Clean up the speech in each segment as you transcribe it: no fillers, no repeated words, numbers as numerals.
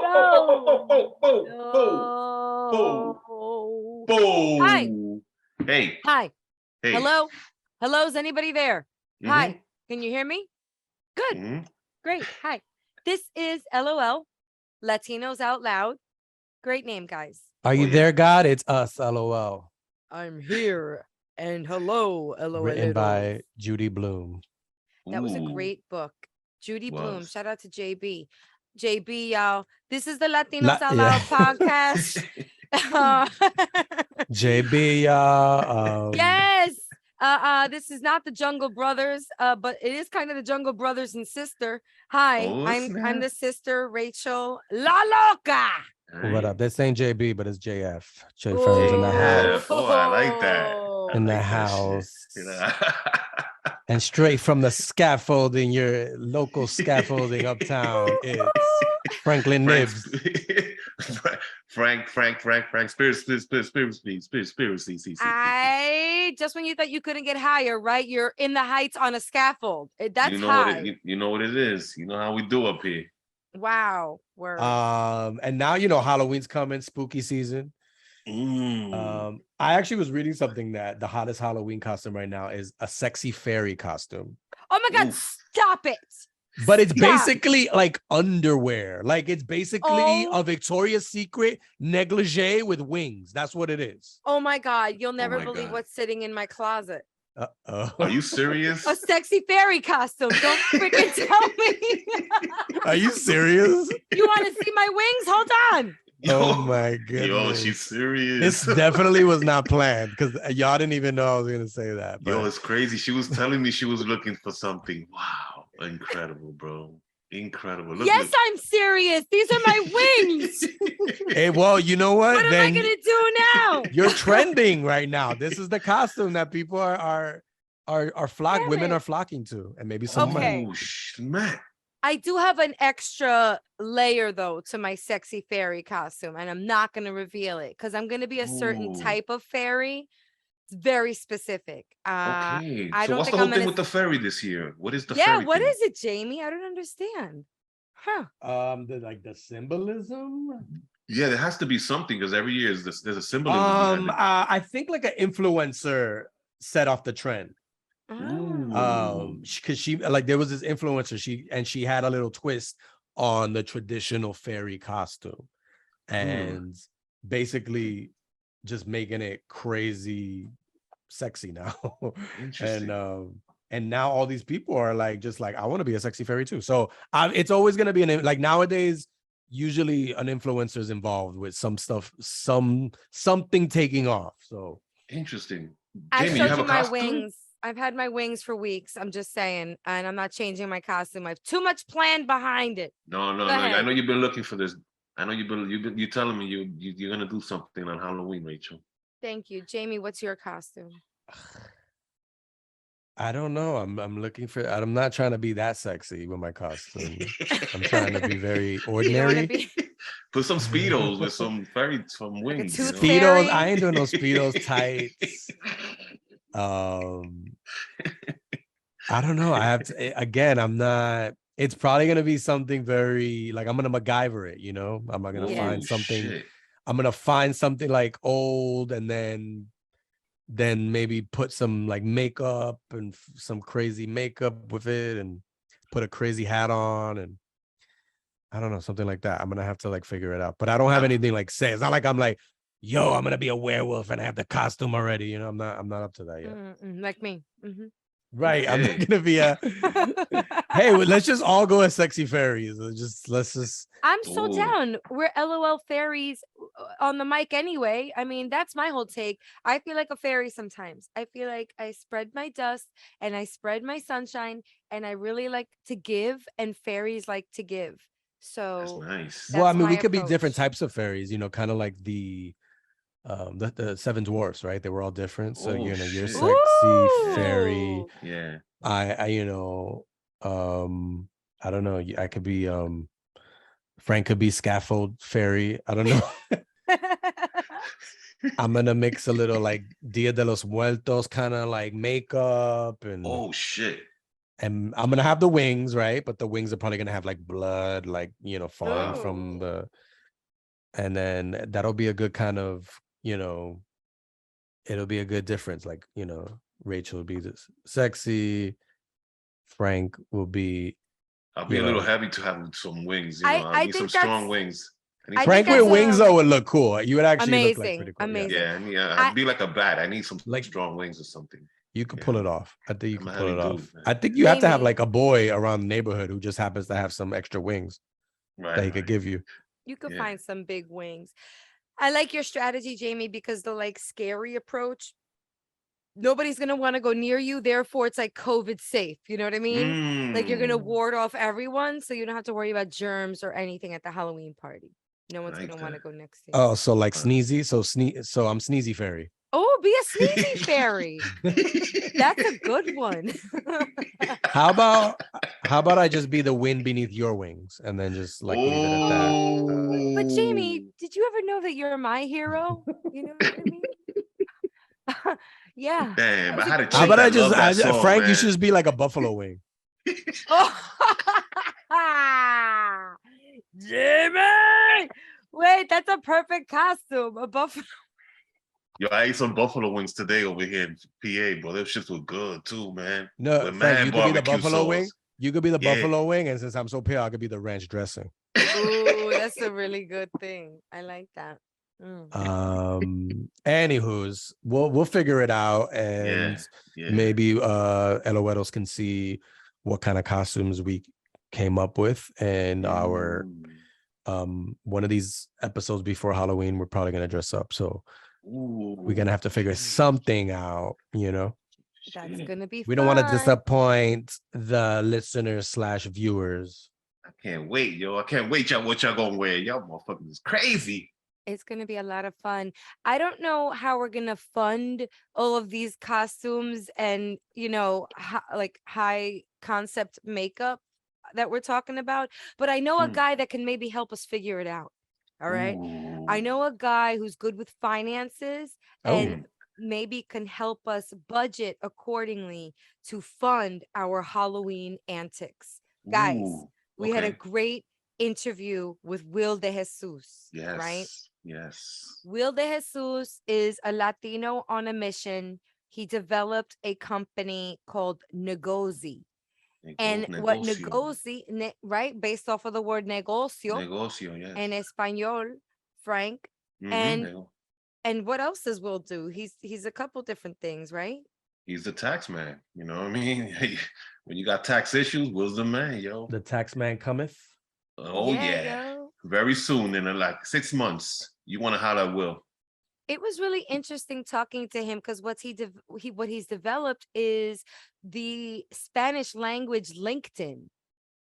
No. Hi. Hey. Hi. Hey. Hello. Hello. Is anybody there? Mm-hmm. Hi. Can you hear me? Good. Mm-hmm. Great. Hi. This is LOL, Latinos Out Loud. Great name, guys. Are you there, God? It's us, LOL. I'm here. And hello, LOL. Written by Judy Blume. That was a great book. Judy Blume. Shout out to JB. JB, y'all. This is the Latinos Out Loud podcast. JB, y'all. Yes. This is not the Jungle Brothers, but it is kind of the Jungle Brothers and sister. Hi, I'm the sister, Rachel La Loca. What up? This ain't JB, but it's JF. J Friends in the house. Oh, I like that. In the house. And straight from the scaffolding, your local scaffolding uptown, it's Franklin Nibs. Frank, Spiracy. Just when you thought you couldn't get higher, right? You're in the heights on a scaffold. That's you know high. You know what it is. You know how we do up here. Wow. Word. And now you know Halloween's coming, spooky season. I actually was reading something that the hottest Halloween costume right now is a sexy fairy costume. Oh my God, stop it. But it's basically like underwear. Like it's basically a Victoria's Secret negligee with wings. That's what it is. Oh my God, you'll never believe what's sitting in my closet. Are you serious? A sexy fairy costume. Don't freaking tell me. Are you serious? You want to see my wings? Hold on. Oh my goodness. Yo, she's serious. This definitely was not planned because y'all didn't even know I was gonna say that. But... Yo, it's crazy. She was telling me she was looking for something. Wow, incredible, bro. Incredible. Yes, I'm serious. These are my wings. Hey, well, you know what? What am I gonna do now? You're trending right now. This is the costume that people are flocking. Women are flocking to, and maybe some men. Oh, man. I do have an extra layer though to my sexy fairy costume, and I'm not going to reveal it because I'm going to be a certain type of fairy. It's very specific. Okay. So what's the whole thing with the fairy this year? What is the fairy? Yeah, what is it, Jamie? I don't understand. Huh? The symbolism. Yeah, there has to be something because every year there's a symbolism. I think like an influencer set off the trend. Because she like there was this influencer she had a little twist on the traditional fairy costume and basically just making it crazy sexy now. and now all these people are like just like I want to be a sexy fairy too. So it's always going to be like nowadays usually an influencer is involved with some stuff, something taking off. So interesting. I showed you my wings. I've had my wings for weeks. I'm just saying, and I'm not changing my costume. I have too much planned behind it. No. I know you've been looking for this. I know you're telling me you're gonna do something on Halloween, Rachel. Thank you, Jamie. What's your costume? I don't know. I'm looking for. I'm not trying to be that sexy with my costume. I'm trying to be very ordinary. Put some speedos with some wings. Like speedos. I ain't doing no speedos tights. I don't know. I have to, again, I'm not, it's probably going to be something very like, I'm going to MacGyver it, you know, I'm not going to find something. Shit. I'm going to find something like old and then maybe put some like makeup and some crazy makeup with it and put a crazy hat on. And I don't know, something like that. I'm going to have to like figure it out, but I don't have anything like say, it's not like I'm like, yo, I'm gonna be a werewolf and I have the costume already. You know, I'm not up to that yet. Like me. Mm-hmm. Right. I'm not gonna be a hey, let's just all go as sexy fairies. Let's just I'm so down. We're LOL fairies on the mic anyway. I mean, that's my whole take. I feel like a fairy sometimes. I feel like I spread my dust and I spread my sunshine and I really like to give, and fairies like to give. So that's nice. Well, I mean, we could be different types of fairies, you know, kind of like the seven dwarfs, right? They were all different. So you're sexy fairy. Yeah. I I don't know. I could be Frank could be scaffold fairy. I don't know. I'm gonna mix a little like Dia de los Muertos kind of like makeup and oh shit. and I'm gonna have the wings, right? But the wings are probably gonna have like blood, like falling from the, and then that'll be a good kind of, it'll be a good difference. Like, Rachel will be this sexy, Frank will be. I'll be a little heavy to have some wings. I need some think strong wings. Frank with wings though would look cool. You would actually look like pretty cool. Amazing. Yeah, I mean, I'd be like a bat. I need some strong wings or something. You could pull it off. I think you can pull it off. Man. I think you have to have like a boy around the neighborhood who just happens to have some extra wings that he could give you. You could find some big wings. I like your strategy, Jamie, because the like scary approach, nobody's going to want to go near you. Therefore, it's like COVID safe. You know what I mean? Like you're going to ward off everyone. So you don't have to worry about germs or anything at the Halloween party. No one's going to want to go next to you. Oh, so like sneezy. So I'm Sneezy Fairy. Oh, be a sneezy fairy. That's a good one. How about I just be the wind beneath your wings and then just like leave it at that? But Jamie, did you ever know that you're my hero? You know what I mean? Yeah. Damn, I had to. How about I just Frank? Man. You should just be like a buffalo wing. Jamie, wait, that's a perfect costume. A buffalo. Yo, I ate some buffalo wings today over here in PA, bro. Those shits were good too, man. No, Frank, you could be the buffalo wing. You could be the buffalo wing, and since I'm so pale, I could be the ranch dressing. Ooh, that's a really good thing. I like that. Anywho's, we'll figure it out, and maybe Eloeros can see what kind of costumes we came up with, and our one of these episodes before Halloween, we're probably gonna dress up. So. We're gonna have to figure something out, That's gonna be. We don't want to disappoint the listeners / viewers. I can't wait, yo! I can't wait, y'all. What y'all gonna wear? Y'all motherfuckers is crazy. It's gonna be a lot of fun. I don't know how we're gonna fund all of these costumes and like high concept makeup that we're talking about, but I know a guy that can maybe help us figure it out. All right. I know a guy who's good with finances and maybe can help us budget accordingly to fund our Halloween antics. Guys, we had a great interview with Will DeJesus. Yes. Right? Yes. Will DeJesus is a Latino on a mission. He developed a company called Negozee. And what Negozee, right, based off of the word negocio, yes. in Espanol, Frank, and what else does Will do? He's a couple different things, right? He's the tax man. You know what I mean? When you got tax issues, Will's the man, yo. The tax man cometh. Oh yeah. Very soon, in like 6 months, you want to holler at Will. It was really interesting talking to him because what he's developed is the Spanish language LinkedIn,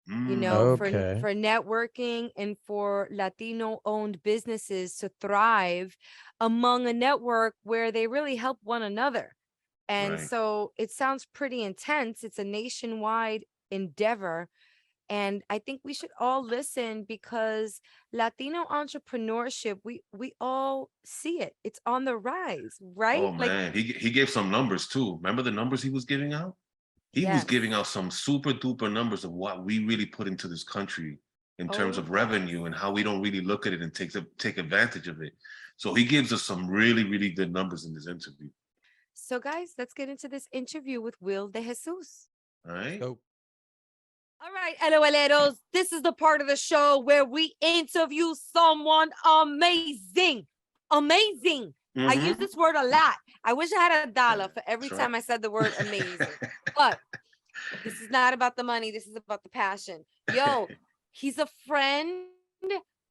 for networking and for Latino owned businesses to thrive among a network where they really help one another. And so it sounds pretty intense. It's a nationwide endeavor. And I think we should all listen because Latino entrepreneurship, we all see it. It's on the rise, right? Oh man, he gave some numbers too. Remember the numbers he was giving out? He was giving out some super duper numbers of what we really put into this country in terms of revenue and how we don't really look at it and take advantage of it. So he gives us some really, really good numbers in this interview. So guys, let's get into this interview with Will DeJesus. All right. All right, LOLeros, this is the part of the show where we interview someone amazing. Amazing. I use this word a lot. I wish I had $1 for every time I said the word amazing. But this is not about the money. This is about the passion. Yo, he's a friend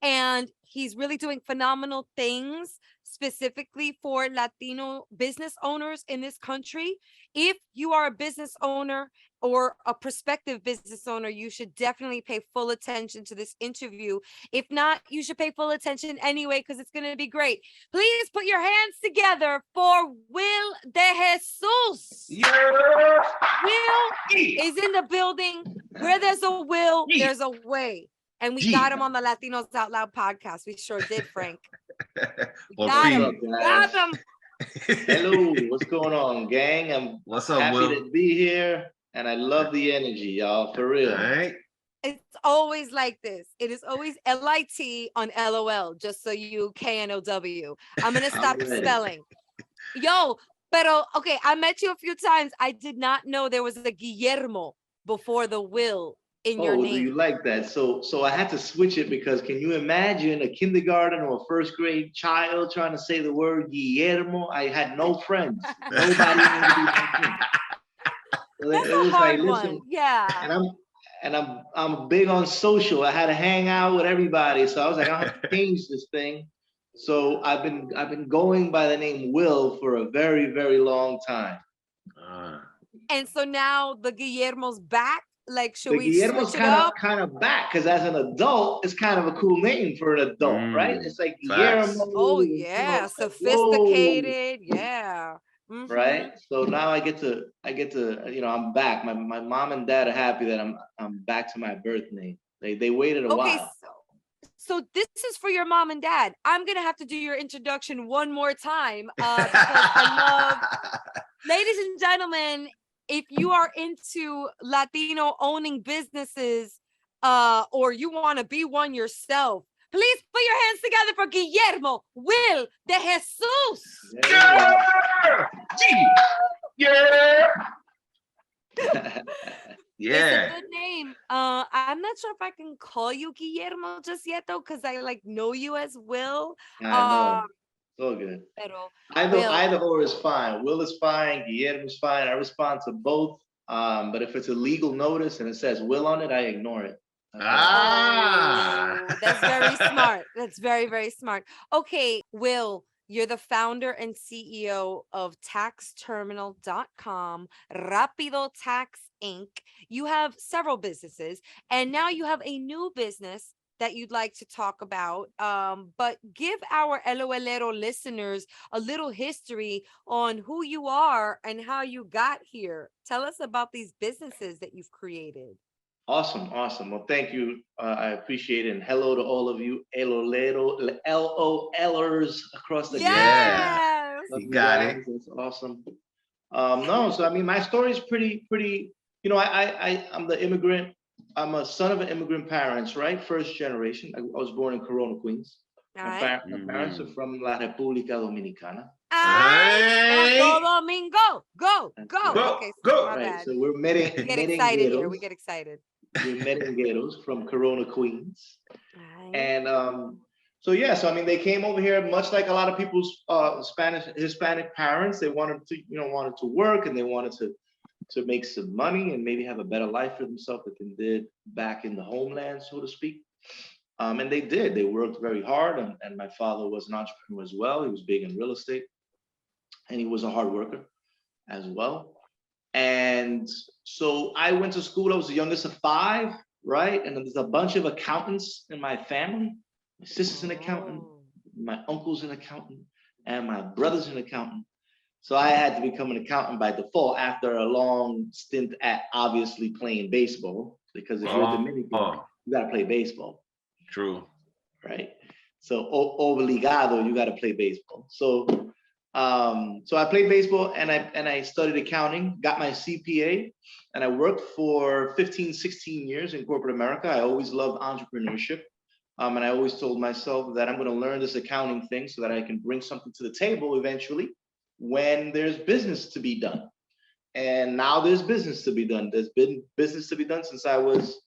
and he's really doing phenomenal things specifically for Latino business owners in this country. If you are a business owner or a prospective business owner, you should definitely pay full attention to this interview. If not, you should pay full attention anyway, because it's going to be great. Please put your hands together for Will DeJesus. Yeah. Will is in the building. Where there's a will, there's a way. And we got him on the Latinos Out Loud podcast. We sure did, Frank. Got him. Hello, what's going on, gang? I'm happy to be here. And I love the energy, y'all, for real. All right. It's always like this. It is always LIT on LOL, just so you KNOW. I'm going to stop spelling. Yo, pero, okay, I met you a few times. I did not know there was a Guillermo before the Will in your name. Oh, do you like that? So I had to switch it because can you imagine a kindergarten or a first grade child trying to say the word Guillermo? I had no friends. Nobody wanted to be my friend. That's a hard one. Yeah. And I'm big on social. I had to hang out with everybody. So I was like, I have to change this thing. So I've been going by the name Will for a very, very long time. And so now the Guillermo's back. Like, should we Guillermo's switch it up? kind of back because as an adult, it's kind of a cool name for an adult, right? It's like Guillermo. Oh yeah, sophisticated. Yeah. Mm-hmm. Right. So now I get to, I'm back. My mom and dad are happy that I'm back to my birth name. They waited a while. So this is for your mom and dad. I'm gonna have to do your introduction one more time because I love, ladies and gentlemen, if you are into Latino owning businesses, or you want to be one yourself, please put your hands together for Guillermo Will DeJesus. Yeah. Yeah. Yeah. It's a good name. I'm not sure if I can call you Guillermo just yet though, because I like know you as Will. I know. It's all good. Either or is fine. Will is fine. Guillermo's fine. I respond to both. But if it's a legal notice and it says Will on it, I ignore it. That's very smart. That's very, very smart. Okay, Will, you're the founder and CEO of taxterminal.com, Rapido Tax Inc. You have several businesses, and now you have a new business that you'd like to talk about. But give our LOLero listeners a little history on who you are and how you got here. Tell us about these businesses that you've created. Awesome. Well, thank you. I appreciate it. And hello to all of you LOLers across the yes. You got it. It's awesome. So I mean, my story is pretty. I'm the immigrant. I'm a son of an immigrant parents, right? First generation. I was born in Corona, Queens. My parents are from La República Dominicana. Go Domingo, go. Okay, go. Right. So we're we get excited here. We get excited. We're merengueros from Corona, Queens. And so I mean, they came over here much like a lot of people's Hispanic parents. They wanted to work and they wanted to make some money and maybe have a better life for themselves than they did back in the homeland, so to speak. And they did. They worked very hard. And my father was an entrepreneur as well. He was big in real estate. And he was a hard worker as well. And so I went to school. I was the youngest of 5, right? And there's a bunch of accountants in my family. My sister's an accountant, my uncle's an accountant, and my brother's an accountant. So I had to become an accountant by default after a long stint at obviously playing baseball, because if you're Dominican, you got to play baseball. True. Right? So obligado, you got to play baseball. So I played baseball and I studied accounting, got my CPA, and I worked for 15, 16 years in corporate America. I always loved entrepreneurship. And I always told myself that I'm going to learn this accounting thing so that I can bring something to the table eventually when there's business to be done. And now there's business to be done. There's been business to be done since I was,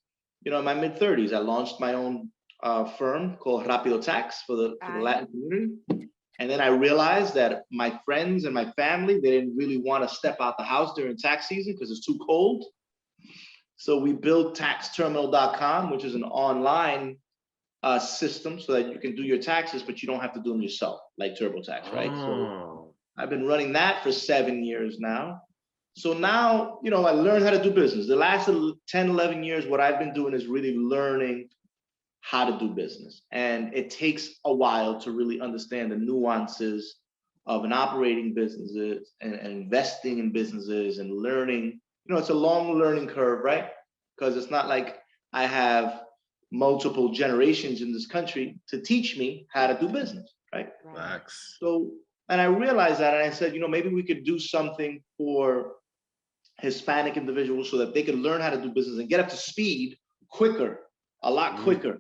in my mid-30s. I launched my own firm called Rapido Tax for the Latin community. And then I realized that my friends and my family, they didn't really want to step out the house during tax season because it's too cold. So we built taxterminal.com, which is an online system so that you can do your taxes, but you don't have to do them yourself, like TurboTax, right? So I've been running that for 7 years now. So now, I learned how to do business. The last 10, 11 years, what I've been doing is really learning how to do business. And it takes a while to really understand the nuances of an operating businesses and investing in businesses and learning. It's a long learning curve, right? Because it's not like I have multiple generations in this country to teach me how to do business, right? Facts. So, and I realized that, and I said, maybe we could do something for Hispanic individuals so that they can learn how to do business and get up to speed quicker, a lot quicker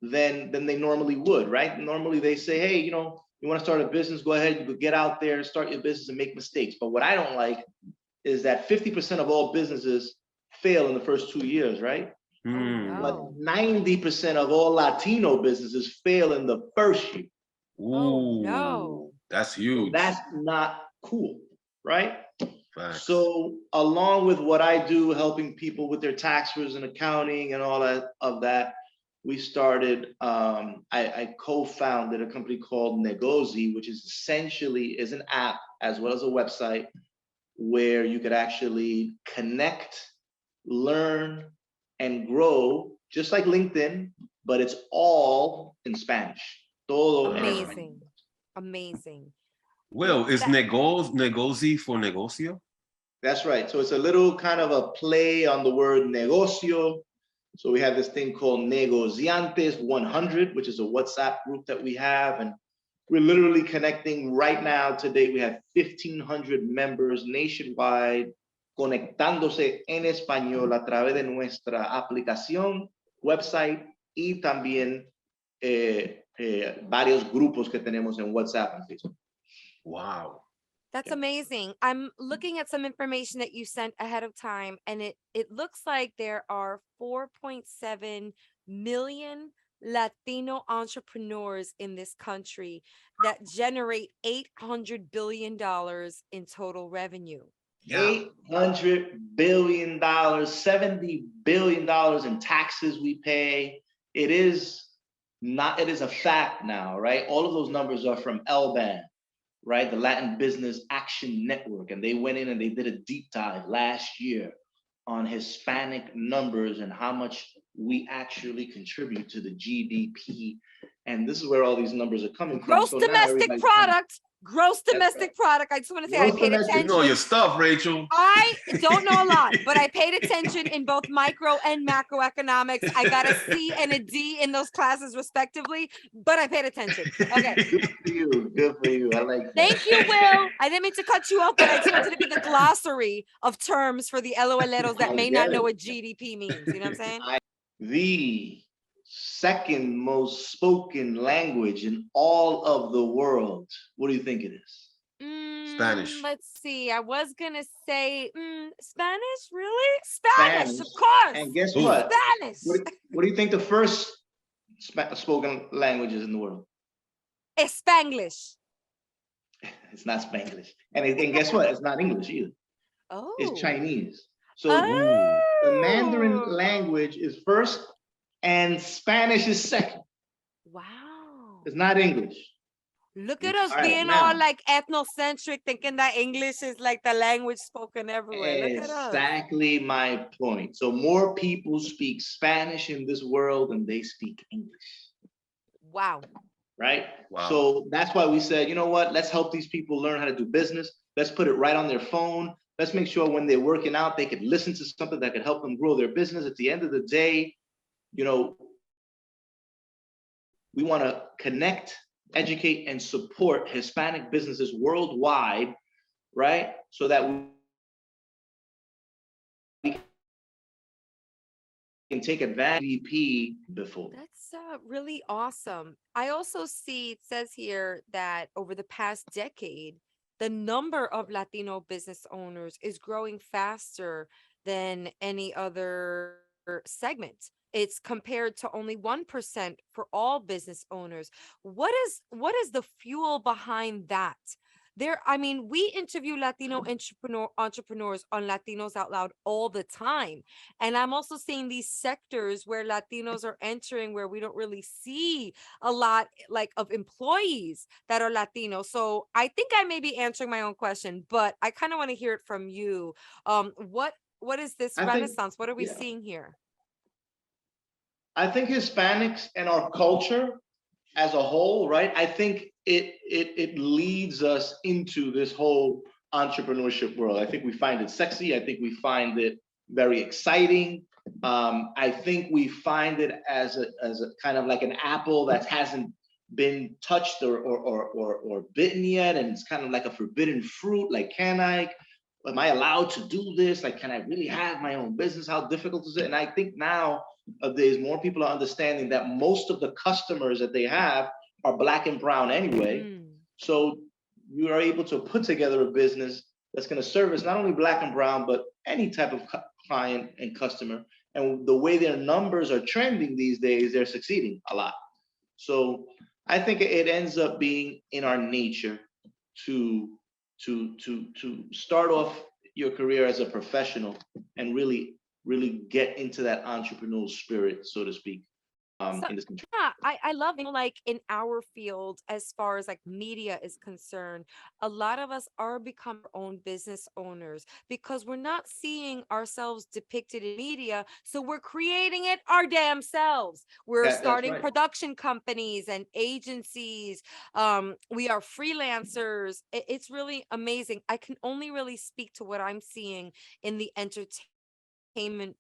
than they normally would, right? Normally they say, hey, you know, you want to start a business, go ahead, you could get out there, start your business and make mistakes. But what I don't like is that 50% of all businesses fail in the first 2 years, right? But 90% of all Latino businesses fail in the first year. Ooh, that's huge. So that's not cool, right? Facts. So along with what I do, helping people with their taxes and accounting and all that, we started, I co-founded a company called Negozee, which is essentially an app as well as a website where you could actually connect, learn, and grow, just like LinkedIn, but it's all in Spanish. Todo amazing. Amazing. Will, is Negozee for negocio? That's right. So it's a little kind of a play on the word negocio. So we have this thing called Negociantes 100, which is a WhatsApp group that we have. And we're literally connecting right now. Today, we have 1,500 members nationwide conectándose en español a través de nuestra aplicación, website y también varios grupos que tenemos en WhatsApp and Facebook. Wow. That's amazing. I'm looking at some information that you sent ahead of time, and it looks like there are 4.7 million Latino entrepreneurs in this country that generate $800 billion in total revenue. Yeah. $800 billion, $70 billion in taxes we pay. It is a fact now, right? All of those numbers are from LBAN, right? The Latin Business Action Network. And they went in and they did a deep dive last year on Hispanic numbers and how much we actually contribute to the GDP. And this is where all these numbers are coming from. Gross domestic product. Gross domestic product. I just want to say I paid attention. You know your stuff, Rachel. I don't know a lot, but I paid attention in both micro and macroeconomics. I got a C and a D in those classes respectively, but I paid attention. Okay. Good for you. Good for you. I like that. Thank you, Will. I didn't mean to cut you off, but I just wanted to be the glossary of terms for the LOLeros that may not know what GDP means. You know what I'm saying? The second most spoken language in all of the world. What do you think it is? Spanish. Let's see. I was gonna say Spanish. Really? Spanish, of course. And guess what? Spanish. What do you think the first spoken language is in the world? Spanglish. It's not Spanglish. And guess what? It's not English either. Oh. It's Chinese. So the Mandarin language is first and Spanish is second. Wow. It's not English. Look at us being all like ethnocentric, thinking that English is like the language spoken everywhere. Look at us. Exactly my point. So more people speak Spanish in this world than they speak English. Wow. Right? Wow. So that's why we said, you know what? Let's help these people learn how to do business. Let's put it right on their phone. Let's make sure when they're working out, they could listen to something that could help them grow their business. At the end of the day, you know, we want to connect, educate, and support Hispanic businesses worldwide, right? So that we can take advantage of GDP before. That's really awesome. I also see, it says here that over the past decade, the number of Latino business owners is growing faster than any other segment. It's compared to only 1% for all business owners. What is the fuel behind that? I mean, we interview Latino entrepreneurs on Latinos Out Loud all the time. And I'm also seeing these sectors where Latinos are entering where we don't really see a lot like of employees that are Latino. So I think I may be answering my own question, but I kind of want to hear it from you. What is this renaissance? What are we seeing here? I think Hispanics and our culture as a whole, right? I think it leads us into this whole entrepreneurship world. I think we find it sexy. I think we find it very exciting. I think we find it as a kind of like an apple that hasn't been touched or bitten yet, and it's kind of like a forbidden fruit, like can I? am I allowed to do this? Like, can I really have my own business? How difficult is it? And I think nowadays more people are understanding that most of the customers that they have are Black and brown anyway. So you are able to put together a business that's going to service not only Black and brown, but any type of client and customer. And the way their numbers are trending these days, they're succeeding a lot. So I think it ends up being in our nature to start off your career as a professional and really get into that entrepreneurial spirit, so to speak. In this country. Yeah, I love, like in our field, as far as like media is concerned, a lot of us are becoming our own business owners because we're not seeing ourselves depicted in media. So we're creating it our damn selves. We're starting production companies and agencies. We are freelancers. It's really amazing. I can only really speak to what I'm seeing in the entertainment.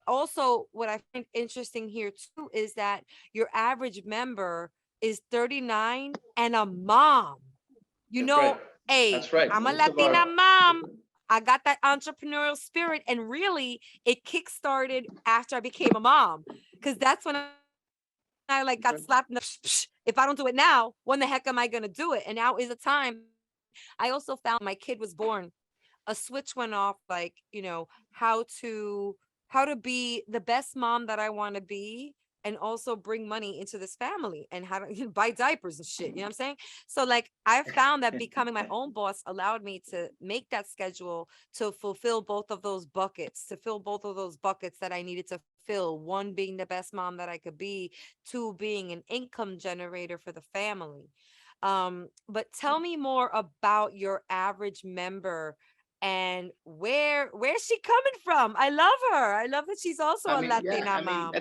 Also, what I find interesting here too is that your average member is 39 and a mom. Hey, I'm a Latina mom. I got that entrepreneurial spirit, and really it kickstarted after I became a mom, because that's when I like got slapped in the if I don't do it now, when the heck am I gonna do it? And now is the time. I also found my kid was born, a switch went off, like, how to be the best mom that I want to be, and also bring money into this family, and how to buy diapers and shit. You know what I'm saying? So like, I found that becoming my own boss allowed me to make that schedule to fulfill both of those buckets, that I needed to fill. One being the best mom that I could be, two being an income generator for the family. But tell me more about your average member and where's she coming from? I love her. I love that she's also a Latina mom.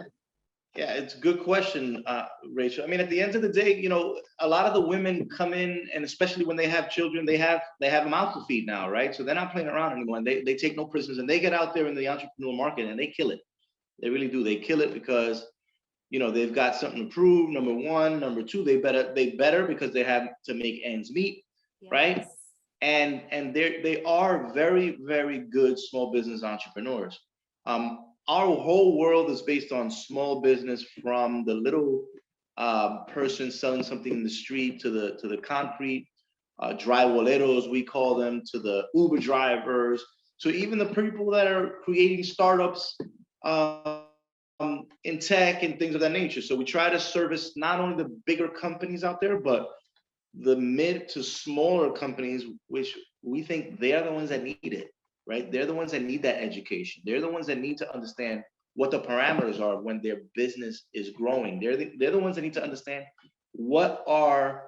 Yeah, it's a good question, Rachel. I mean, at the end of the day, a lot of the women come in, and especially when they have children, they have a mouth to feed now, right? So they're not playing around anymore, and they take no prisoners, and they get out there in the entrepreneur market and they kill it. They really do. They kill it because they've got something to prove. Number one, number two, they better because they have to make ends meet, right? And they are very, very good small business entrepreneurs. Our whole world is based on small business, from the little person selling something in the street to the concrete drywoleros, we call them, to the Uber drivers, to even the people that are creating startups in tech and things of that nature. So we try to service not only the bigger companies out there, but the mid to smaller companies, which we think they're the ones that need it, right? They're the ones that need that education. They're the ones that need to understand what the parameters are when their business is growing. They're the ones that need to understand what are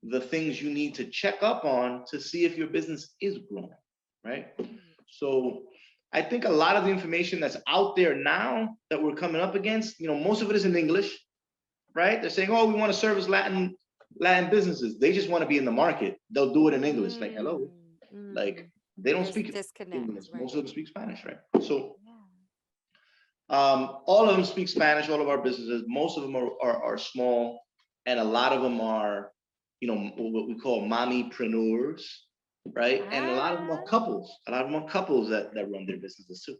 the things you need to check up on to see if your business is growing, right? So I think a lot of the information that's out there now that we're coming up against, most of it is in English, right? They're saying, oh, we want to service Latin businesses. They just want to be in the market. They'll do it in English. Like, hello. Like, they don't speak English. Right? Most of them speak Spanish, right? So all of them speak Spanish, all of our businesses. Most of them are small, and a lot of them are, what we call mommypreneurs, right? And a lot of them are couples. A lot of them are couples that run their businesses too.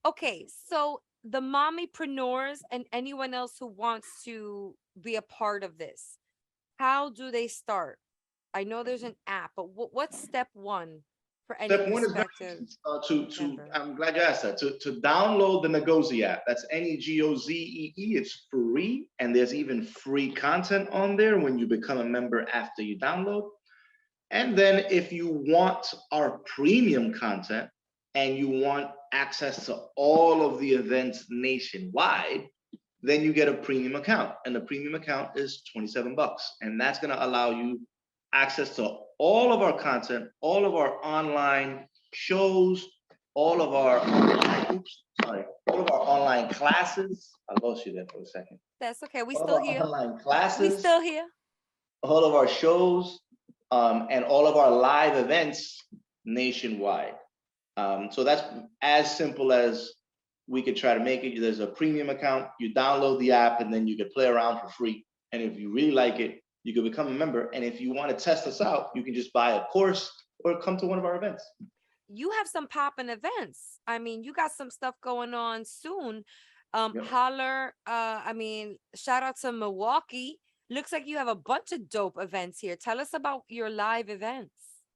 Okay, so the mommypreneurs and anyone else who wants to be a part of this, how do they start? I know there's an app, but what's step one for any prospective? I'm glad you asked that. To download the Negozee app. That's Negozee. It's free, and there's even free content on there when you become a member after you download. And then if you want our premium content and you want access to all of the events nationwide, then you get a premium account, and the premium account is $27, and that's going to allow you access to all of our content, all of our online shows, all of our online classes. I lost you there for a second. That's okay. We still here. Online classes. We still here. All of our shows, and all of our live events nationwide. So that's as simple as we could try to make it. There's a premium account. You download the app, and then you can play around for free. And if you really like it, You can become a member. And if you want to test us out, you can just buy a course or come to one of our events. You have some popping events. I mean, you got some stuff going on soon. Yep. Holler, I mean, shout out to Milwaukee. Looks like you have a bunch of dope events here. Tell us about your live events.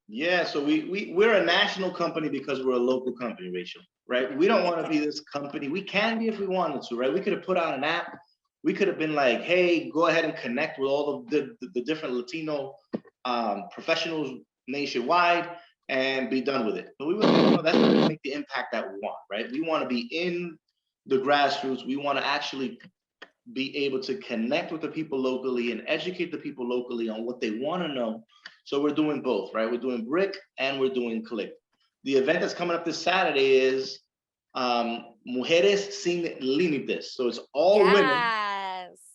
Yeah, so we're a national company because we're a local company, Rachel, right? We don't want to be this company. We can be if we wanted to, right? We could have put out an app. We could have been like, hey, go ahead and connect with all the different Latino professionals nationwide and be done with it. But we were like, no, that's not going to make the impact that we want, right? We want to be in the grassroots. We want to actually be able to connect with the people locally and educate the people locally on what they want to know. So we're doing both, right? We're doing brick and we're doing click. The event that's coming up this Saturday is Mujeres Sin Límites. So it's all women.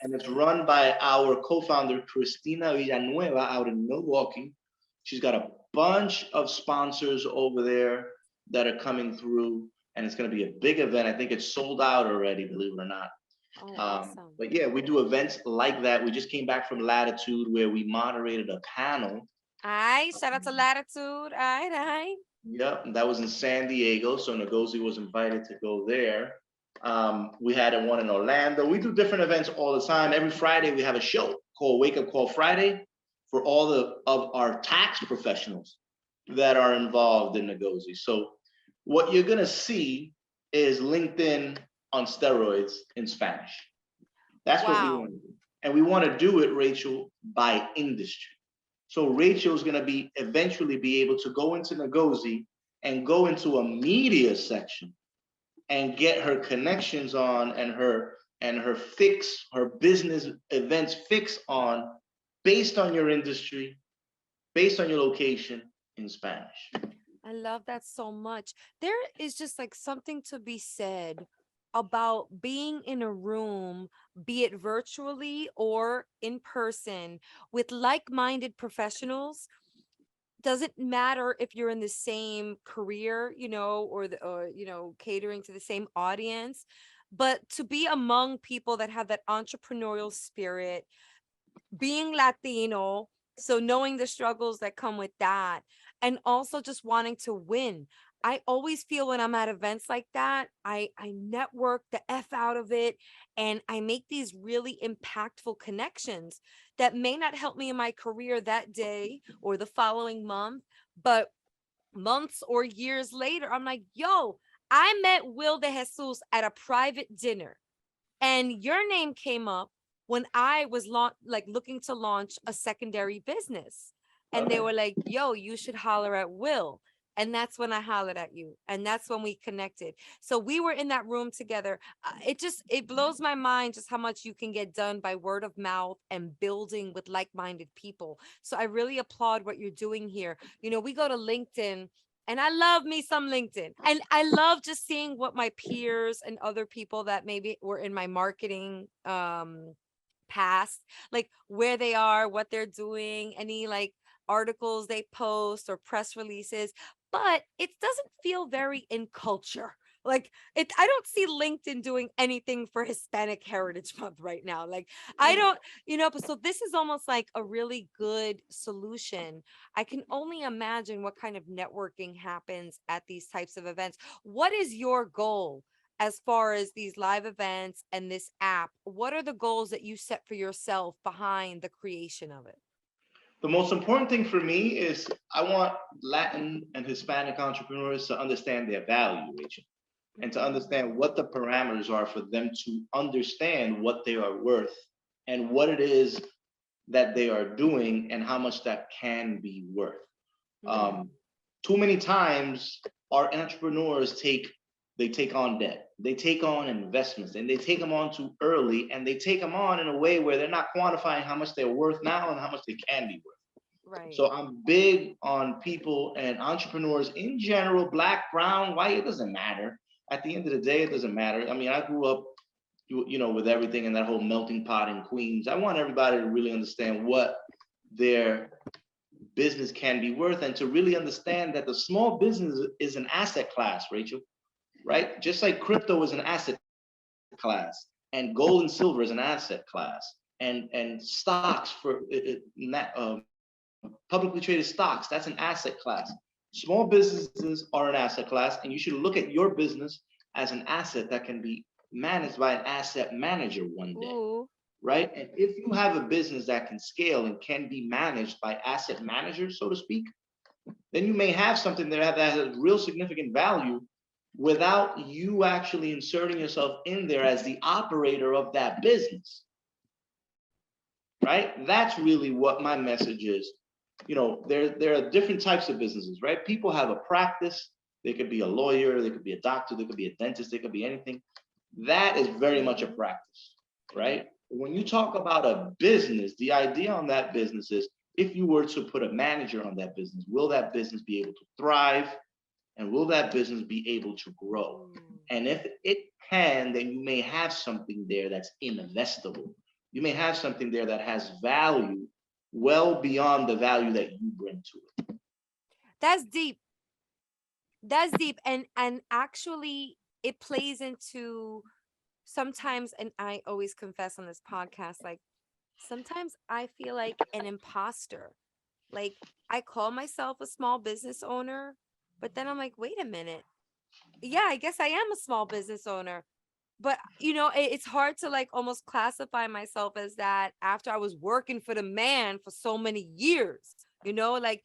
And it's run by our co-founder, Cristina Villanueva, out in Milwaukee. She's got a bunch of sponsors over there that are coming through, and it's going to be a big event. I think it's sold out already, believe it or not. Oh, awesome. But yeah, we do events like that. We just came back from Latitude where we moderated a panel. Aye, shout out to Latitude. Aye. Yep, that was in San Diego. So Negozee was invited to go there. We had one in Orlando. We do different events all the time. Every Friday we have a show called Wake Up Call Friday for all of our tax professionals that are involved in Negozee. So what you're gonna see is LinkedIn on steroids in Spanish. That's what we want to do. And we want to do it, Rachel, by industry. So Rachel's going to be eventually be able to go into Negozee and go into a media section and get her connections on and her business events fix on based on your industry, based on your location in Spanish. I love that so much. There is just like something to be said about being in a room, be it virtually or in person, with like-minded professionals. Doesn't matter if you're in the same career, or catering to the same audience, but to be among people that have that entrepreneurial spirit, being Latino, so knowing the struggles that come with that, and also just wanting to win. I always feel when I'm at events like that, I network the F out of it, and I make these really impactful connections that may not help me in my career that day or the following month, but months or years later, I'm like, yo, I met Will DeJesus at a private dinner, and your name came up when I was looking to launch a secondary business. And they were like, yo, you should holler at Will. And that's when I hollered at you. And that's when we connected. So we were in that room together. It blows my mind just how much you can get done by word of mouth and building with like-minded people. So I really applaud what you're doing here. We go to LinkedIn, and I love me some LinkedIn. And I love just seeing what my peers and other people that maybe were in my marketing past, like where they are, what they're doing, any like articles they post or press releases. But it doesn't feel very in culture. Like I don't see LinkedIn doing anything for Hispanic Heritage Month right now. Like I don't, but so this is almost like a really good solution. I can only imagine what kind of networking happens at these types of events. What is your goal as far as these live events and this app? What are the goals that you set for yourself behind the creation of it? The most important thing for me is I want Latin and Hispanic entrepreneurs to understand their value, Rachel, and to understand what the parameters are for them to understand what they are worth and what it is that they are doing and how much that can be worth. Too many times our entrepreneurs take on debt, they take on investments, and they take them on too early, and they take them on in a way where they're not quantifying how much they're worth now and how much they can be worth. Right. So I'm big on people and entrepreneurs in general, Black, brown, white, it doesn't matter. At the end of the day, it doesn't matter. I mean, I grew up, with everything in that whole melting pot in Queens. I want everybody to really understand what their business can be worth, and to really understand that the small business is an asset class, Rachel. Right? Just like crypto is an asset class and gold and silver is an asset class. and stocks for publicly traded stocks. That's an asset class. Small businesses are an asset class, and you should look at your business as an asset that can be managed by an asset manager one day. Ooh. Right? And if you have a business that can scale and can be managed by asset managers, so to speak, then you may have something there that has real significant value without you actually inserting yourself in there as the operator of that business. Right? That's really what my message is. You know, there are different types of businesses, right? People have a practice. They could be a lawyer, they could be a doctor, they could be a dentist, they could be anything. That is very much a practice, right? When you talk about a business, the idea on that business is, if you were to put a manager on that business, will that business be able to thrive? And will that business be able to grow? And if it can, then you may have something there that's investable. You may have something there that has value well beyond the value that you bring to it. That's deep. That's deep. And actually it plays into sometimes, and I always confess on this podcast, like sometimes I feel like an imposter. Like I call myself a small business owner, but then I'm like, wait a minute. Yeah, I guess I am a small business owner. But you know, it's hard to like almost classify myself as that after I was working for the man for so many years. You know, like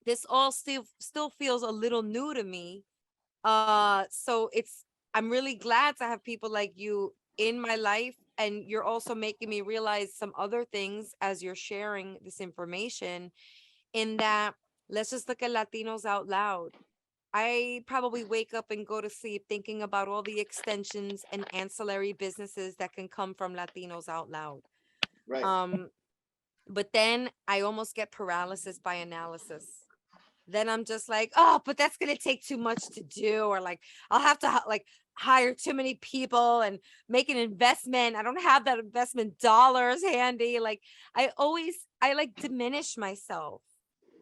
this all still feels a little new to me. So I'm really glad to have people like you in my life, and you're also making me realize some other things as you're sharing this information, in that let's just look at Latinos Out Loud. I probably wake up and go to sleep thinking about all the extensions and ancillary businesses that can come from Latinos Out Loud. Right. But then I almost get paralysis by analysis. Then I'm just like, oh, but that's going to take too much to do. Or like, I'll have to like hire too many people and make an investment. I don't have that investment dollars handy. Like I like diminish myself,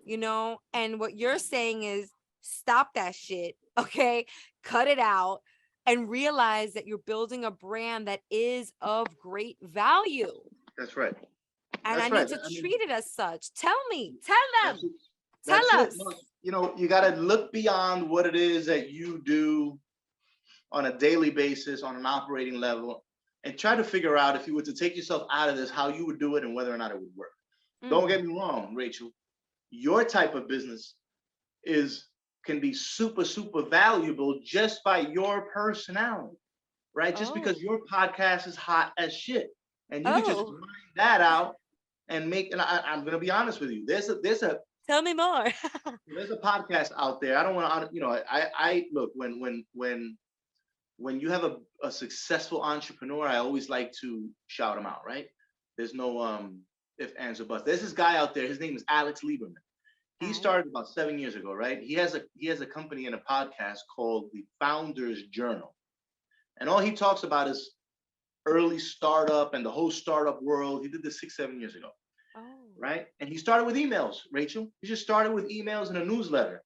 you know? And what you're saying is stop that shit. Okay. Cut it out and realize that you're building a brand that is of great value. That's right. And That's I right. need to treat it as such. Tell them. Tell us. No, you know, you got to look beyond what it is that you do on a daily basis, on an operating level, and try to figure out, if you were to take yourself out of this, how you would do it and whether or not it would work. Don't get me wrong, Rachel. Your type of business can be super, super valuable just by your personality, right? Just because your podcast is hot as shit, and you can just grind that out and make. And I'm gonna be honest with you. There's a Tell me more. There's a podcast out there. I don't want to, you know, I look, when you have a successful entrepreneur, I always like to shout him out, right? There's no if, ands, or buts. There's this guy out there. His name is Alex Lieberman. He started about 7 years ago, right? He has a company and a podcast called the Founders Journal, and all he talks about is early startup and the whole startup world. He did this 6-7 years ago. Right. And he started with emails, Rachel. He just started with emails and a newsletter,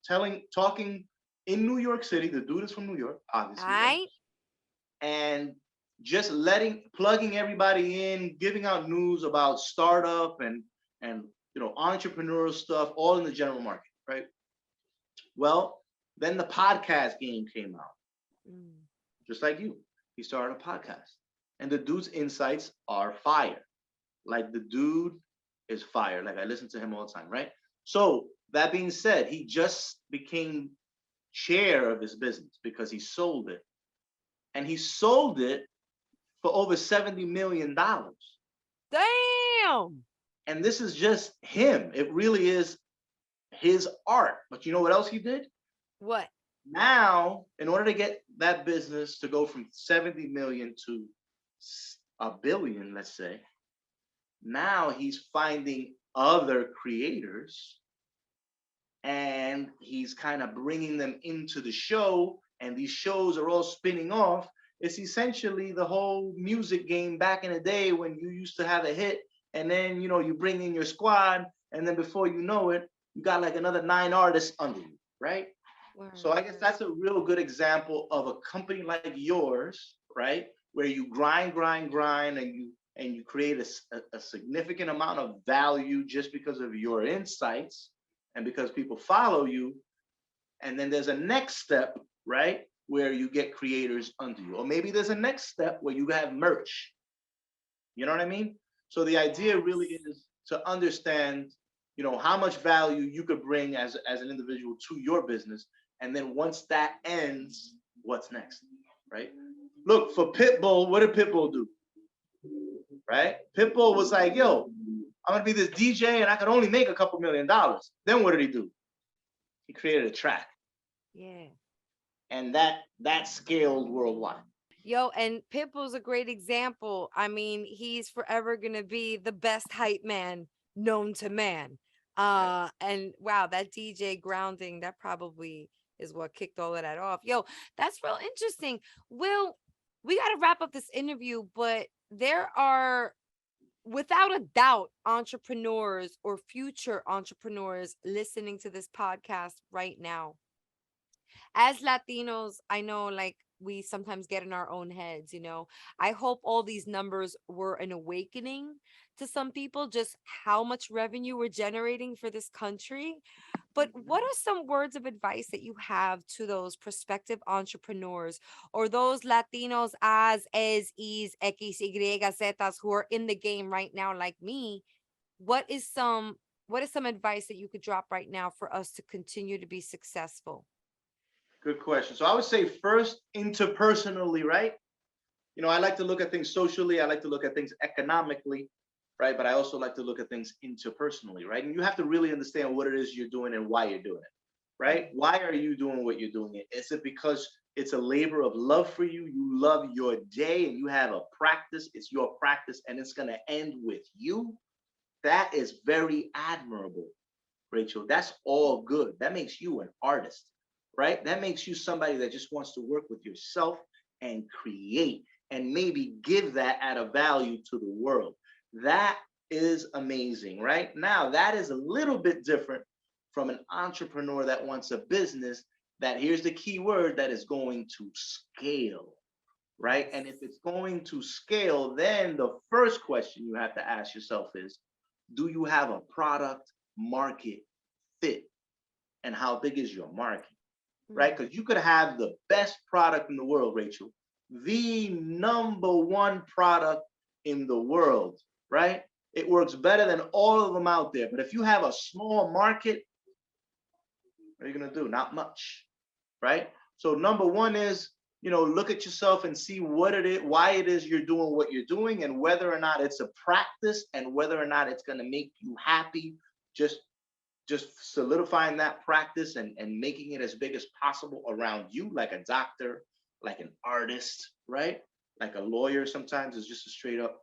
talking in New York City. The dude is from New York, obviously. Right? And just plugging everybody in, giving out news about startup and you know, entrepreneurial stuff, all in the general market, right? Well, then the podcast game came out. Just like you. He started a podcast. And the dude's insights are fire. Like the dude is fire. Like I listen to him all the time, right? So that being said, he just became chair of his business because he sold it. And he sold it for over $70 million. Damn. And this is just him. It really is his art. But you know what else he did? What? Now, in order to get that business to go from 70 million to $1 billion, let's say, now he's finding other creators and he's kind of bringing them into the show, and these shows are all spinning off. It's essentially the whole music game back in the day when you used to have a hit and then, you know, you bring in your squad, and then before you know it, you got like another 9 artists under you, right? So I guess that's a real good example of a company like yours, right? Where you grind, and and you create a significant amount of value just because of your insights and because people follow you. And then there's a next step, right, where you get creators under you. Or maybe there's a next step where you have merch. You know what I mean? So the idea really is to understand, you know, how much value you could bring as an individual to your business. And then once that ends, what's next, right? Look, for Pitbull, what did Pitbull do? Right? Pitbull was like, yo, I'm gonna be this DJ and I could only make a couple $1 million. Then what did he do? He created a track. Yeah. And that scaled worldwide. Yo, and Pitbull's a great example. I mean, he's forever gonna be the best hype man known to man. And wow, that DJ grounding, that probably is what kicked all of that off. Yo, that's real interesting. Will, we got to wrap up this interview, but there are, without a doubt, entrepreneurs or future entrepreneurs listening to this podcast right now. As Latinos, I know, like, we sometimes get in our own heads, you know. I hope all these numbers were an awakening to some people, just how much revenue we're generating for this country. But what are some words of advice that you have to those prospective entrepreneurs or those Latinos as, is, X, Y, Zetas who are in the game right now, like me? What is some advice that you could drop right now for us to continue to be successful? Good question. So I would say first, interpersonally, right? You know, I like to look at things socially. I like to look at things economically, right? But I also like to look at things interpersonally, right? And you have to really understand what it is you're doing and why you're doing it, right? Why are you doing what you're doing? Is it because it's a labor of love for you? You love your day and you have a practice. It's your practice and it's going to end with you. That is very admirable, Rachel. That's all good. That makes you an artist, right? That makes you somebody that just wants to work with yourself and create and maybe give that at a value to the world. That is amazing, right? Now, that is a little bit different from an entrepreneur that wants a business that, here's the key word, that is going to scale, right? And if it's going to scale, then the first question you have to ask yourself is, do you have a product market fit? And how big is your market, right? Because you could have the best product in the world, Rachel, the #1 product in the world, right? It works better than all of them out there. But if you have a small market, what are you going to do? Not much, right? So #1 is, you know, look at yourself and see what it is, why it is you're doing what you're doing, and whether or not it's a practice and whether or not it's going to make you happy. Just solidifying that practice and making it as big as possible around you, like a doctor, like an artist, right? Like a lawyer sometimes is just a straight up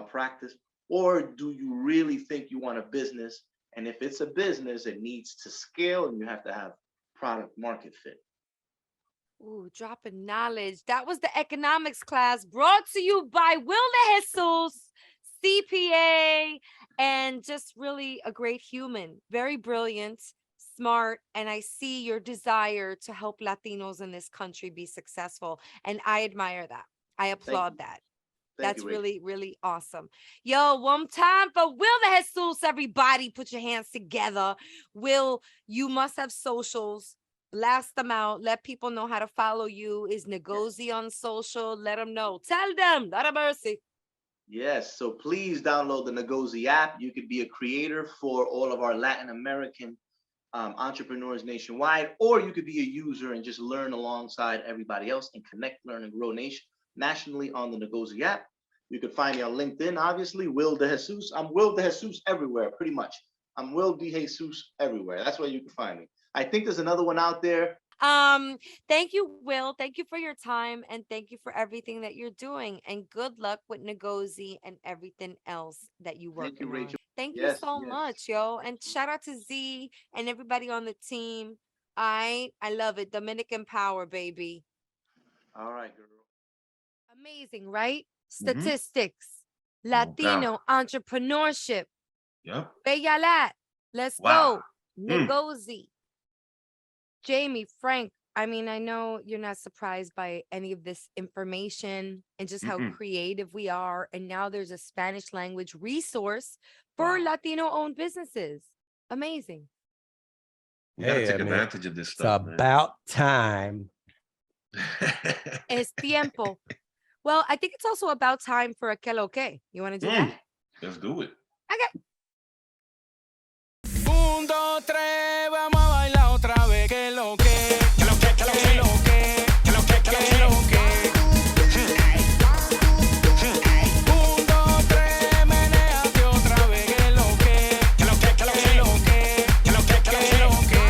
practice. Or do you really think you want a business? And if it's a business, it needs to scale and you have to have product market fit. Ooh, dropping knowledge. That was the economics class brought to you by Will DeJesus, CPA, and just really a great human. Very brilliant, smart, and I see your desire to help Latinos in this country be successful. And I admire that. I applaud that. That's really, really awesome. Yo, one time for Will DeJesus, everybody, put your hands together. Will, you must have socials. Blast them out. Let people know how to follow you. Is Negozee on social? Let them know. Tell them. Lot of mercy. Yes. So please download the Negozee app. You could be a creator for all of our Latin American entrepreneurs nationwide, or you could be a user and just learn alongside everybody else and connect, learn, and grow nationally on the Negozee app. You can find me on LinkedIn, obviously, Will DeJesus. I'm Will DeJesus everywhere, pretty much. I'm Will DeJesus everywhere. That's where you can find me. I think there's another one out there. Thank you, Will. Thank you for your time and thank you for everything that you're doing. And good luck with Negozee and everything else that you work on. Thank you, Rachel. Thank you so much, yo. And shout out to Z and everybody on the team. I love it. Dominican power, baby. All right, girl. Amazing, right? Statistics, Latino entrepreneurship. Yep. Beyalat. Let's go. Negozee. Jamie, Frank, I mean, I know you're not surprised by any of this information and just how creative we are. And now there's a Spanish language resource for Latino-owned businesses. Amazing. We gotta take advantage of this stuff, man. It's about time. Es tiempo. Well, I think it's also about time for a que lo que. You want to do that? Let's do it. Okay. 1, 2, 3, vamos a bailar otra vez. Que lo que, que lo que, que lo que, que lo que, que lo que, que lo que. 1, 2, 3, menéate otra vez. Que lo que, que lo que, que lo que, que lo que, que lo que.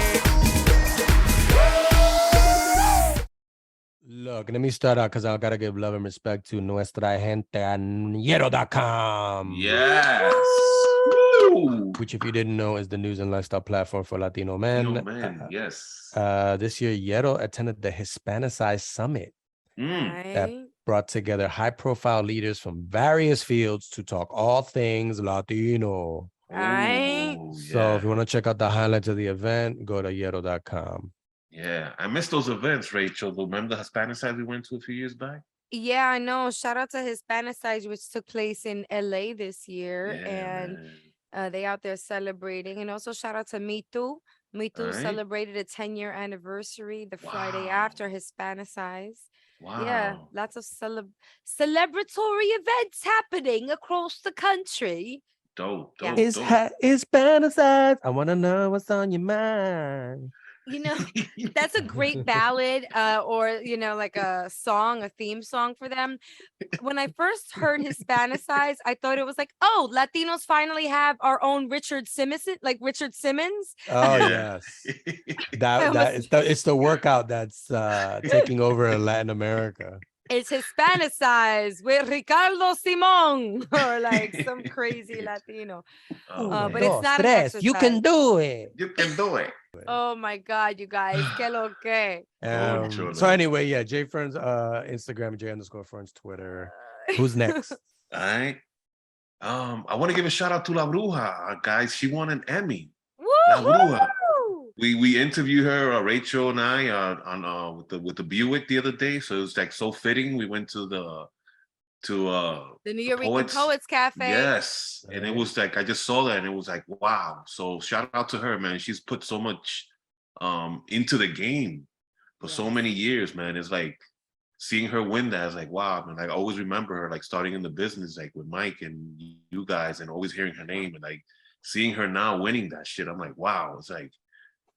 Look, let me start out because I gotta give love and respect to nuestra gente on Yero.com. Yes. Which, if you didn't know, is the news and lifestyle platform for Latino men. Yes. This year, Yero attended the Hispanicized Summit that brought together high-profile leaders from various fields to talk all things Latino. So if you want to check out the highlights of the event, go to Yero.com. Yeah, I missed those events, Rachel. Remember the Hispanicide we went to a few years back? Yeah, I know. Shout out to Hispanicide, which took place in LA this year. Yeah, and they out there celebrating. And also shout out to Me Too. Me Too celebrated a 10-year anniversary the Friday after Hispanicize. Wow. Yeah, lots of celebratory events happening across the country. Dope. It's Hispanicized. I want to know what's on your mind. You know, that's a great ballad or, you know, like a song, a theme song for them. When I first heard Hispanicize, I thought it was like, oh, Latinos finally have our own Richard Simmons, like Richard Simmons. Oh, yes. It's the workout that's taking over Latin America. It's Hispanicize with Ricardo Simon or like some crazy Latino. But it's not an exercise. You can do it. You can do it. Oh my God, you guys. Que lo que. So anyway, yeah, Jay Ferns Instagram, Jay_Ferns Twitter. Who's next? All right. I want to give a shout out to La Bruja, guys. She won an Emmy. Woo! La Bruja. We interviewed her, Rachel and I, on with the Buick the other day. So it was like so fitting. We went to the New York Poets Cafe. Yes. And it was like, I just saw that and it was like, wow. So shout out to her, man. She's put so much into the game for so many years, man. It's like seeing her win that is like, wow, man. I always remember her like starting in the business, like with Mike and you guys, and always hearing her name and like seeing her now winning that shit. I'm like, wow.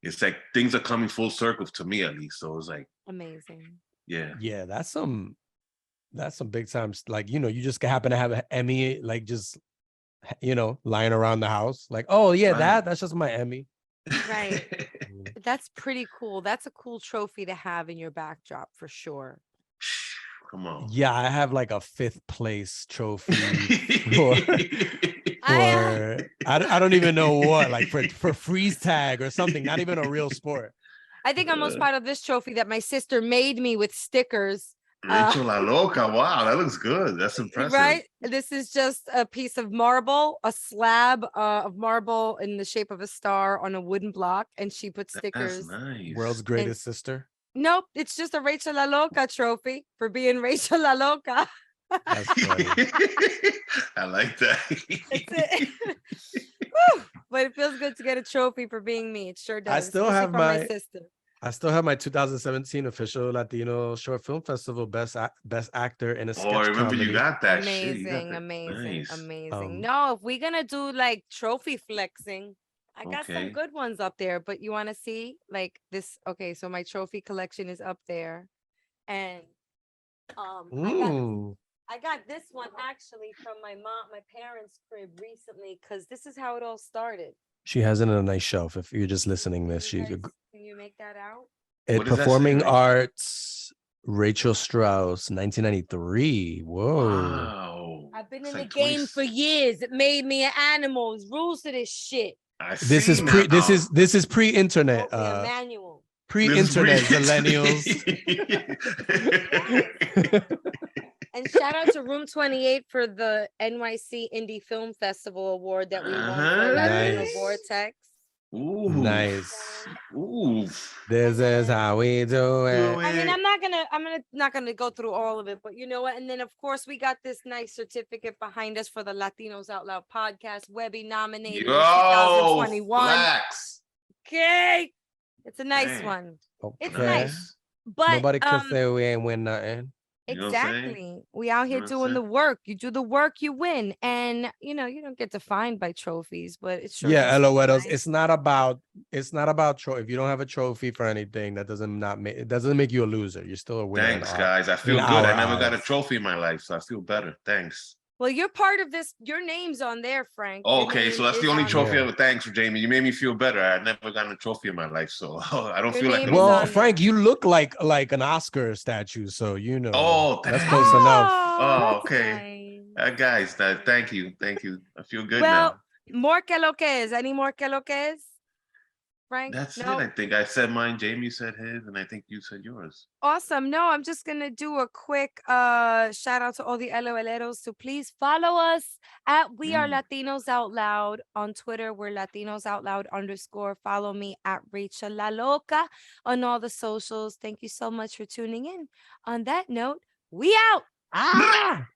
It's like things are coming full circle to me, at least. So it's like amazing. Yeah, that's some big time. Like, you know, you just happen to have an Emmy, like just, you know, lying around the house. Like, oh yeah, that's just my Emmy. Right. That's pretty cool. That's a cool trophy to have in your backdrop for sure. Come on. Yeah, I have like a 5th place trophy for I don't even know what, like for freeze tag or something, not even a real sport. I think I'm most proud of this trophy that my sister made me with stickers. Rachel La Loca. Wow, that looks good. That's impressive. Right? This is just a piece of marble, a slab of marble in the shape of a star on a wooden block, and she put stickers. That's nice. World's greatest sister. Nope, it's just a Rachel La Loca trophy for being Rachel La Loca. That's funny. I like that. That's it. But it feels good to get a trophy for being me. It sure does. I still have my sister. I still have my 2017 official Latino Short Film Festival best actor in a sketch comedy. I remember you got that. Amazing. No, if we're gonna do like trophy flexing, I got some good ones up there. But you want to see like this? Okay, so my trophy collection is up there, and I got this one actually from my parents' crib recently because this is how it all started. She has it in a nice shelf. If you're just listening this, can you make that out? Performing Arts, Rachel Strauss, 1993. Whoa. Wow. I've been in the game for years. It made me an animal. There's rules to this shit. This is pre-internet. Manual. Pre-internet millennials. And shout out to Room 28 for the NYC Indie Film Festival award that we won for Latino Vortex. Ooh. Nice. Ooh. This is how we do it. I mean, I'm not gonna go through all of it, but you know what? And then of course we got this nice certificate behind us for the Latinos Out Loud podcast, Webby nominated in Yo, 2021. flex. Okay, it's a nice Dang. one. It's Okay. nice, but Nobody can say we ain't win nothing. You know what I'm saying? exactly. We out here know what I'm doing the saying? work. You do the work, you win, and you know you don't get defined by trophies, but it's sure. Yeah, is LOLs. nice. It's not about if you don't have a trophy for anything, that doesn't not make it doesn't make you a loser. You're still a winner. Thanks, guys. I feel good. I never got a trophy in my life, so I feel better. Thanks. Well, you're part of this. Your name's on there, Frank. Oh, Your okay, so name that's the is only on trophy there. ever. Thanks, Jamie. You made me feel better. I never gotten a trophy in my life, so I don't Your feel like name a is Well, on loser. Frank, there. you look like an Oscar statue, so you know. Oh, that's thanks. close enough. Oh, that's okay. nice. Guys, thank you. Thank you. I feel good Well, now. more que lo que es. Any more que lo que es? Frank? That's No? it. I think I said mine. Jamie said his, and I think you said yours. Awesome. No, I'm just gonna do a quick shout out to all the LOLeros. So please follow us at We Are Latinos Out Loud on Twitter. We're Latinos Out Loud _. Follow me at Rachel La Loca on all the socials. Thank you so much for tuning in. On that note, we out. Ah!